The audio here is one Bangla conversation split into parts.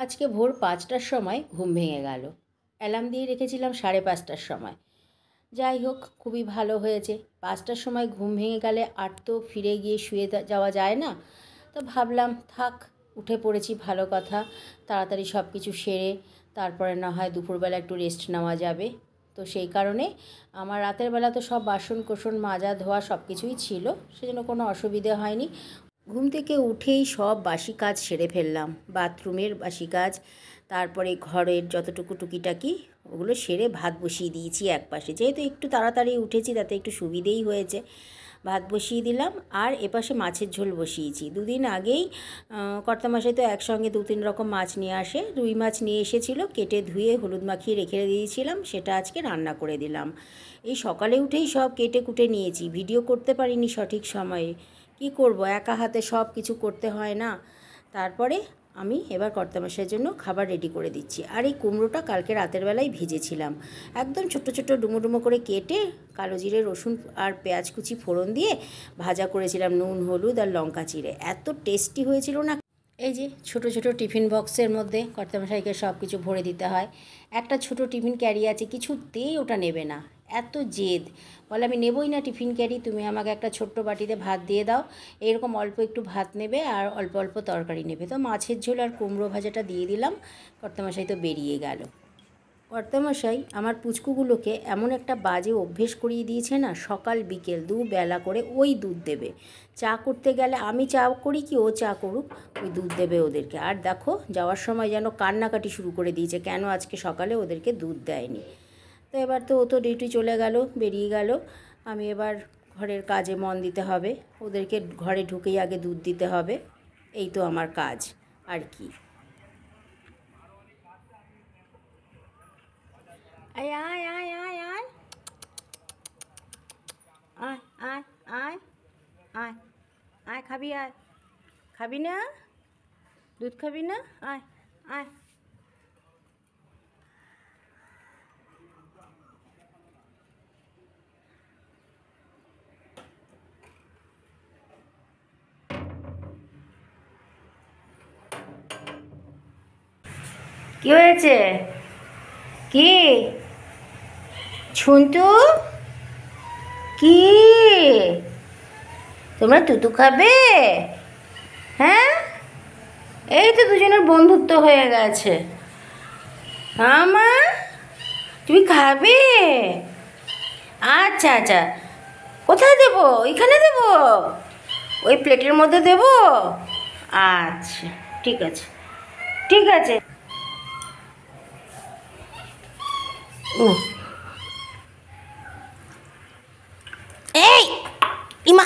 আজকে ভোর ৫টার সময় ঘুম ভেঙে গেল। অ্যালার্ম দিয়ে রেখেছিলাম ৫:৩০টার সময়। যাই হোক, খুবই ভালো হয়েছে। ৫টার সময় ঘুম ভেঙে গেলে আর তো ফিরে গিয়ে শুয়ে যাওয়া যায় না। তো ভাবলাম থাক, উঠে পড়েছি, ভালো কথা। তাড়াতাড়ি সব কিছু সেরে তারপরে না হয় দুপুরবেলা একটু রেস্ট নেওয়া যাবে। তো সেই কারণে আমার রাতের বেলা তো সব বাসন কোসন মাজা ধোয়া সব কিছুই ছিল, সেজন্য কোনো অসুবিধে হয়নি। ঘুম থেকে উঠেই সব বাসি কাজ সেরে ফেললাম, বাথরুমের বাসি কাজ, তারপরে ঘরের যতটুকু টুকিটাকি ওগুলো সেরে ভাত বসিয়ে দিয়েছি একপাশে। যেহেতু একটু তাড়াতাড়ি উঠেছি তাতে একটু সুবিধেই হয়েছে। ভাত বসিয়ে দিলাম আর এপাশে মাছের ঝোল বসিয়েছি। দুদিন আগেই কর্তামশাই তো একসঙ্গে ২-৩ রকম মাছ নিয়ে আসে। রুই মাছ নিয়ে এসেছিলো, কেটে ধুয়ে হলুদ মাখিয়ে রেখে দিয়েছিলাম, সেটা আজকে রান্না করে দিলাম। এই সকালে উঠেই সব কেটে কুটে নিয়েছি, ভিডিও করতে পারিনি সঠিক সময়ে। কি করব, একা হাতে সব কিছু করতে হয় না। তারপরে আমি এবার কর্তামশাইয়ের জন্য খাবার রেডি করে দিচ্ছি। আর এই কুমড়োটা কালকে রাতের বেলায় ভেজেছিলাম, একদম ছোট্টো ছোট্টো ডুমো ডুমো করে কেটে কালো জিরে রসুন আর পেঁয়াজ কুচি ফোড়ন দিয়ে ভাজা করেছিলাম, নুন হলুদ আর লঙ্কা চিড়ে। এত টেস্টি হয়েছিল না। এই যে ছোট ছোট টিফিন বক্সের মধ্যে কর্তামশাইকে সব কিছু ভরে দিতে হয়। একটা ছোট টিফিন ক্যারি আছে, কিছুতেই ওটা নেবে না, এত জেদ। বলে আমি নেবই না টিফিন ক্যারি, তুমি আমাকে একটা ছোট্ট বাটিতে ভাত দিয়ে দাও। এরকম অল্প একটু ভাত নেবে আর অল্প অল্প তরকারি নেবে। তো মাছের ঝোল আর কুমড়ো ভাজাটা দিয়ে দিলাম। কর্তামশাই তো বেরিয়ে গেল। কর্তামশাই আমার পুচকুগুলোকে এমন একটা বাজে অভ্যেস করিয়ে দিয়েছে না, সকাল বিকেল দুবেলা করে ওই দুধ দেবে। চা করতে গেলে আমি চা করি কি ও চা করুক, ওই দুধ দেবে ওদেরকে। আর দেখো যাওয়ার সময় যেন কান্নাকাটি শুরু করে দিয়েছে, কেন আজকে সকালে ওদেরকে দুধ দেয়নি। তো এবার তো ও তো ডিউটি চলে গেল, বেরিয়ে গেল। আমি এবার ঘরের কাজে মন দিতে হবে, ওদেরকে ঘরে ঢুকেই আগে দুধ দিতে হবে। এই তো আমার কাজ, আর কি। আয় আয় আয় আয় আয় আয় আয় আয় আয় আয়, খাবি? আয়, খাবি না? দুধ খাবি না? আয় আয়। কি হয়েছে? কি ছুন্তু? কি তোমরা তুতু খাবে? হ্যাঁ, এই তো দুজনের বন্ধুত্ব হয়ে গেছে। হ্যাঁ মা, তুমি খাবে? আচ্ছা আচ্ছা, কোথায় দেবো? এখানে দেবো? ওই প্লেটের মধ্যে দেবো? আচ্ছা ঠিক আছে, ঠিক আছে। এই ইমা,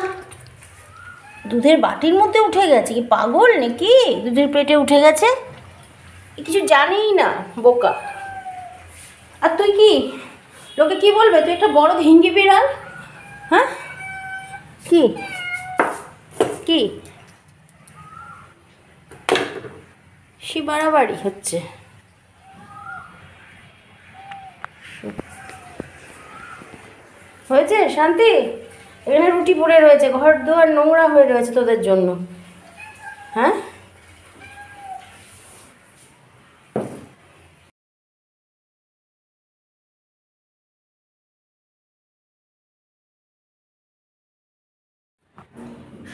দুধের বাটির মধ্যে উঠে গেছে, কি পাগল নাকি? দুধের প্লেটে উঠে গেছে, কিছু জানিই না, বোকা। আর তুই কি, লোকে কি বলবে তুই একটা বড় হিঙ্গি বিড়াল? হ্যাঁ, কি কি সে বাড়াবাড়ি হচ্ছে? হয়েছে শান্তি? এখানে রুটি পড়ে রয়েছে, ঘর দুয়ার নোংরা হয়ে রয়েছে তোদের জন্য। হ্যাঁ,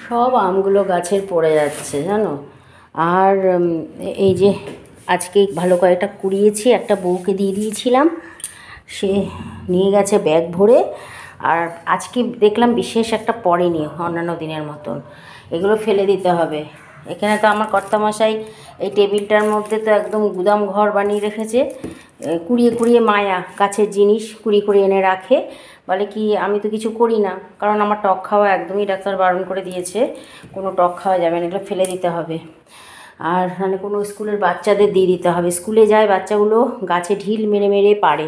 সব আমগুলো গাছের পড়ে যাচ্ছে জানো। আর এই যে আজকে ভালো কয়েকটা কুড়িয়েছি, একটা বউকে দিয়ে দিয়েছিলাম, সে নিয়ে গেছে ব্যাগ ভরে। আর আজকে দেখলাম বিশেষ একটা পড়েনি অন্যান্য দিনের মতন, এগুলো ফেলে দিতে হবে। এখানে তো আমার কর্তামশাই এই টেবিলটার মধ্যে তো একদম গুদাম ঘর বানিয়ে রেখেছে। কুড়িয়ে কুড়িয়ে মায়া গাছের জিনিস কুড়িয়ে কুড়িয়ে এনে রাখে। বলে কি আমি তো কিছু করি না, কারণ আমার টক খাওয়া একদমই ডাক্তার বারণ করে দিয়েছে, কোনো টক খাওয়া যাবে না, এগুলো ফেলে দিতে হবে। আর মানে কোনো স্কুলের বাচ্চাদের দিয়ে দিতে হবে, স্কুলে যায় বাচ্চাগুলো গাছে ঢিল মেরে মেরে পারে।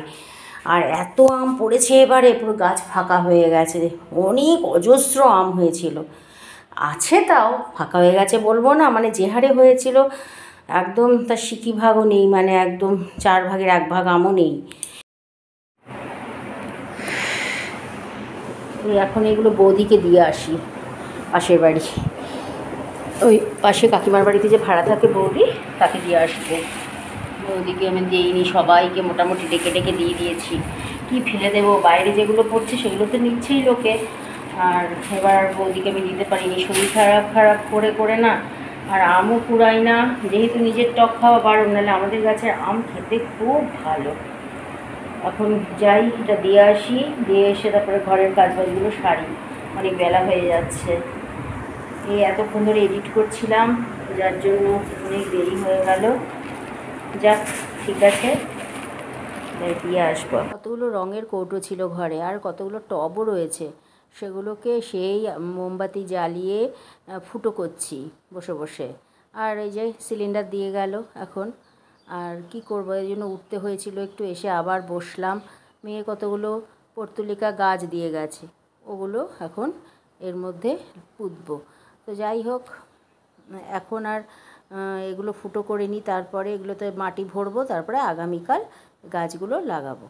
আর এত আম পড়েছে এবারে, পুরো গাছ ফাঁকা হয়ে গেছে, অনেক অজস্র আম হয়েছিল। আছে তাও ফাঁকা হয়ে গেছে বলবো না, মানে যে হারে হয়েছিল একদম তার সিকি ভাগও নেই, মানে একদম 4 ভাগের 1 ভাগ আমও নেই। এখন এগুলো বৌদিকে দিয়ে আসি, পাশের বাড়ি, ওই পাশে কাকিমার বাড়িতে যে ভাড়া থাকে বৌদি, তাকে দিয়ে আসবো। ওদিকে আমি দিইনি, সবাইকে মোটামুটি ডেকে ডেকে দিয়ে দিয়েছি। কি ফেলে দেবো, বাইরে যেগুলো পড়ছে সেগুলো তো নিচ্ছেই লোকে। আর এবার বৌদিকে আমি দিতে পারিনি, শরীর খারাপ খারাপ করে করে না। আর আমও কুড়াই না, যেহেতু নিজের টক খাওয়া বারণ, নাহলে আমাদের গাছের আম খেতে খুব ভালো। এখন যাই, এটা দিয়ে আসি, দিয়ে এসে তারপরে ঘরের কাজবাজগুলো সারি, অনেক বেলা হয়ে যাচ্ছে। এই এতক্ষণ ধরে এডিট করছিলাম, যার জন্য অনেক দেরি হয়ে গেল। যাক, ঠিক আছে, দিয়ে আসবো। কতগুলো রঙের কৌটো ছিল ঘরে, আর কতগুলো টবও রয়েছে, সেগুলোকে সেই মোমবাতি জ্বালিয়ে ফুটো করছি বসে বসে। আর এই যে সিলিন্ডার দিয়ে গেল এখন, আর কি করব, এই জন্য উঠতে হয়েছিল একটু, এসে আবার বসলাম। মেয়ে কতগুলো পর্তুলিকা গাছ দিয়ে গেছে, ওগুলো এখন এর মধ্যে পুঁতবো। তো যাই হোক, এখন আর এগুলো ফুটো করে নিই, তারপরে এগুলোতে মাটি ভরবো, তারপরে আগামীকাল গাছগুলো লাগাবো।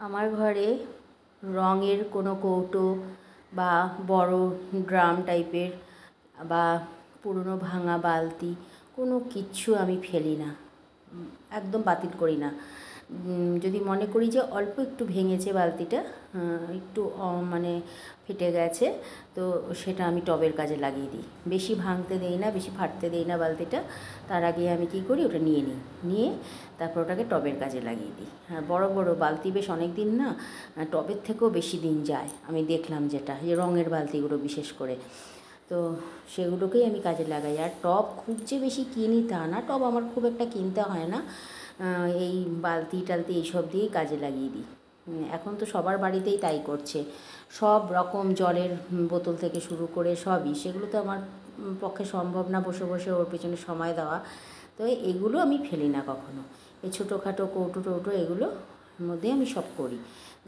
আমার ঘরে রঙের কোনো কৌটো বা বড় ড্রাম টাইপের বা পুরনো ভাঙা বালতি কোনো কিচ্ছু আমি ফেলি না, একদম বাতিল করি না। যদি মনে করি যে অল্প একটু ভেঙেছে বালতিটা, একটু মানে ফেটে গেছে, তো সেটা আমি টবের কাজে লাগিয়ে দিই। বেশি ভাঙতে দেই না, বেশি ফাটতে দেই না বালতিটা। তার আগে আমি কী করি, ওটা নিয়ে নিই, নিয়ে তারপর ওটাকে টবের কাজে লাগিয়ে দিই। আর বড় বড় বালতি বেশ অনেক দিন না, টবের থেকেও বেশি দিন যায় আমি দেখলাম, যেটা যে রঙের বালতিগুলো বিশেষ করে, তো সেগুলোকেই আমি কাজে লাগাই। আর টব খুব যে বেশি কিনি তা না, টব আমার খুব একটা কিনতে হয় না, এই বালতি টালতি এইসব দিয়েই কাজে লাগিয়ে দিই। এখন তো সবার বাড়িতেই তাই করছে, সব রকম জলের বোতল থেকে শুরু করে সবই, সেগুলো তো আমার পক্ষে সম্ভব না বসে বসে ওর পেছনে সময় দেওয়া। তো এগুলো আমি ফেলি না কখনো, এই ছোটোখাটো কৌটো টৌটো এগুলোর মধ্যে আমি সব করি,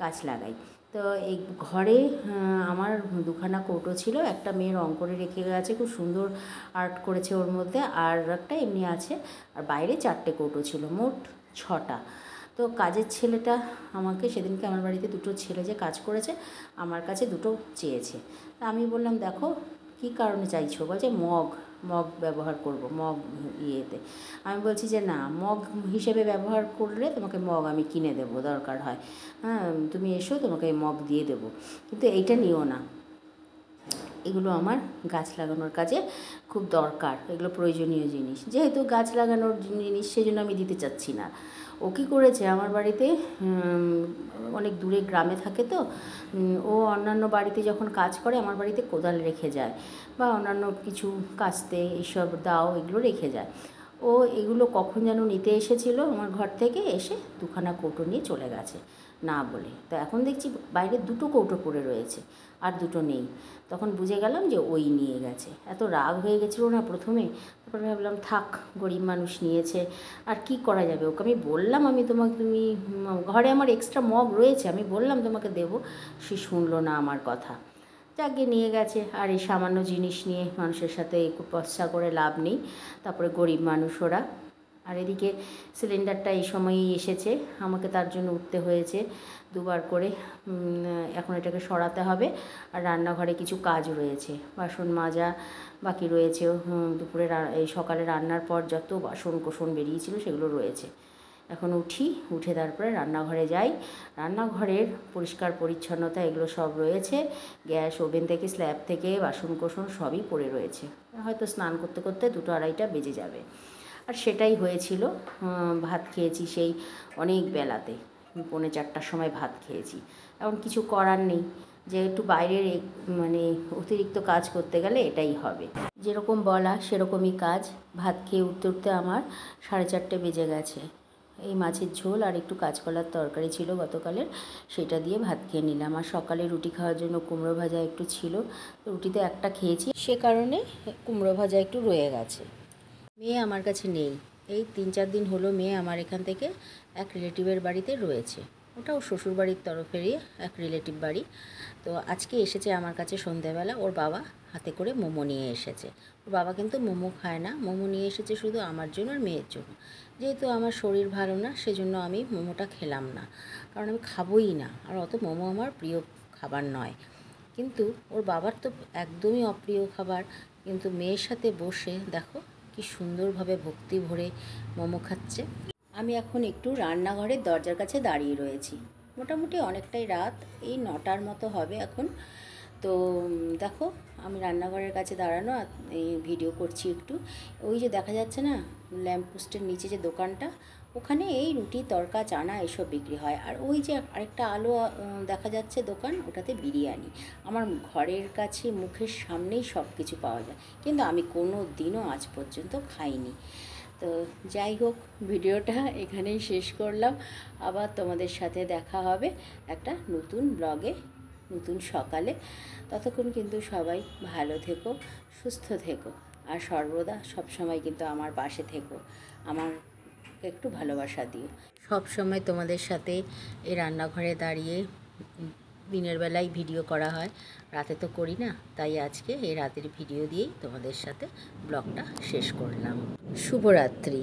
গাছ লাগাই। তো এই ঘরে আমার দুখানা কৌটো ছিল, একটা মেয়ে রঙ করে রেখে গেছে, খুব সুন্দর আর্ট করেছে ওর মধ্যে, আর একটা এমনি আছে, আর বাইরে 4টে কৌটো ছিল, মোট 6টা। তো কাজের ছেলেটা আমাকে সেদিনকে, আমার বাড়িতে 2টো ছেলে যে কাজ করেছে, আমার কাছে 2টো চেয়েছে। তা আমি বললাম, দেখো কী কারণে চাইছো, বলছে মগ মগ ব্যবহার করব, মগ ইয়েতে। আমি বলছি যে না, মগ হিসেবে ব্যবহার করলে তোমাকে মগ আমি কিনে দেবো, দরকার হয়, হ্যাঁ তুমি এসো, তোমাকে মগ দিয়ে দেবো, কিন্তু এইটা নিও না। এগুলো আমার গাছ লাগানোর কাজে খুব দরকার, এগুলো প্রয়োজনীয় জিনিস, যেহেতু গাছ লাগানোর জিনিস, সেজন্য আমি দিতে চাচ্ছি না। ও কী করেছে, আমার বাড়িতে অনেক দূরে গ্রামে থাকে, তো ও অন্যান্য বাড়িতে যখন কাজ করে আমার বাড়িতে কোদাল রেখে যায়, বা অন্যান্য কিছু কাস্তে এইসব দাও এগুলো রেখে যায়। ও এগুলো কখন যেন নিতে এসেছিলো আমার ঘর থেকে, এসে 2খানা কৌটো নিয়ে চলে গেছে না বলে। তো এখন দেখছি বাইরে 2টো কৌটো পড়ে রয়েছে, আর 2টো নেই। তখন বুঝে গেলাম যে ওই নিয়ে গেছে। এত রাগ হয়ে গেছিলো না প্রথমে, তারপরে ভাবলাম থাক, গরিব মানুষ নিয়েছে, আর কি করা যাবে। ওকে আমি বললাম, তুমি ঘরে আমার এক্সট্রা মগ রয়েছে, আমি বললাম তোমাকে দেবো, সে শুনলো না আমার কথা, যাকে নিয়ে গেছে। আর এই সামান্য জিনিস নিয়ে মানুষের সাথে কুপস্যা করে লাভ নেই, তারপরে গরিব মানুষ ওরা। আর এদিকে সিলিন্ডারটা এই সময়ই এসেছে, আমাকে তার জন্য উঠতে হয়েছে 2বার করে। এখন এটাকে সরাতে হবে, আর রান্নাঘরে কিছু কাজ রয়েছে, বাসন মাজা বাকি রয়েছে, দুপুরে এই সকালে রান্নার পর যত বাসন কোসন বেরিয়েছিল সেগুলো রয়েছে। এখন উঠে তারপরে রান্নাঘরে যাই। রান্নাঘরের পরিষ্কার পরিচ্ছন্নতা এগুলো সব রয়েছে, গ্যাস ওভেন থেকে স্ল্যাব থেকে বাসন কোসন সবই পড়ে রয়েছে, হয়তো স্নান করতে করতে 2টো 2:30টা বেজে যাবে। আর সেটাই হয়েছিল, ভাত খেয়েছি সেই অনেক বেলাতে, 3:45টার সময় ভাত খেয়েছি। এখন কিছু করার নেই, যে একটু বাইরের মানে অতিরিক্ত কাজ করতে গেলে এটাই হবে, যেরকম বলা সেরকমই কাজ। ভাত খেয়ে উঠতে উঠতে আমার 4:30 বেজে গেছে। এই মাছের ঝোল আর একটু কাঁচকলার তরকারি ছিল গতকালের, সেটা দিয়ে ভাত খেয়ে নিলাম। আর সকালে রুটি খাওয়ার জন্য কুমড়ো ভাজা একটু ছিল, রুটিতে একটা খেয়েছি, সে কারণে কুমড়ো ভাজা একটু রয়ে গেছে। মেয়ে আমার কাছে নেই, এই 3-4 দিন হলো মেয়ে আমার এখান থেকে এক রিলেটিভের বাড়িতে রয়েছে, ওটাও শ্বশুরবাড়ির তরফেরই এক রিলেটিভ বাড়ি। তো আজকে এসেছে আমার কাছে সন্ধ্যাবেলা, ওর বাবা হাতে করে মোমো নিয়ে এসেছে। ওর বাবা কিন্তু মোমো খায় না, মোমো নিয়ে এসেছে শুধু আমার জন্য আর মেয়ের জন্য। যেহেতু আমার শরীর ভালো না, সেজন্য আমি মোমোটা খেলাম না, কারণ আমি খাবোই না, আর অত মোমো আমার প্রিয় খাবার নয়। কিন্তু ওর বাবার তো একদমই অপ্রিয় খাবার, কিন্তু মেয়ের সাথে বসে দেখো কি সুন্দরভাবে ভক্তি ভরে মোমো খাচ্ছে। আমি এখন একটু রান্নাঘরের দরজার কাছে দাঁড়িয়ে রয়েছি। মোটামুটি অনেকটাই রাত, এই 9টার মতো হবে এখন। তো দেখো আমি রান্নাঘরের কাছে দাঁড়ানো আর এই ভিডিও করছি একটু। ওই যে দেখা যাচ্ছে না ল্যাম্পপোস্টের নিচে যে দোকানটা, ওখানে এই রুটি তড়কা চানা এসব বিক্রি হয়। আর ওই যে আরেকটা আলো দেখা যাচ্ছে দোকান, ওটাতে বিরিয়ানি। আমার ঘরের কাছে মুখের সামনেই সব কিছু পাওয়া যায়, কিন্তু আমি কোনো দিনও আজ পর্যন্ত খাইনি। তো যাই হোক, ভিডিওটা এখানেই শেষ করলাম। আবার তোমাদের সাথে দেখা হবে একটা নতুন ব্লগে, নতুন সকালে। ততক্ষণ কিন্তু সবাই ভালো থেকো, সুস্থ থেকো, আর সর্বদা সবসময় কিন্তু আমার পাশে থেকো, আমার একটু ভালোবাসা দিও। সব সময় তোমাদের সাথে এই রান্নাঘরে দাঁড়িয়ে দিনের বেলায় ভিডিও করা হয়, রাতে তো করি না, তাই আজকে এই রাতের ভিডিও দিয়েই তোমাদের সাথে ব্লগটা শেষ করলাম। শুভরাত্রি।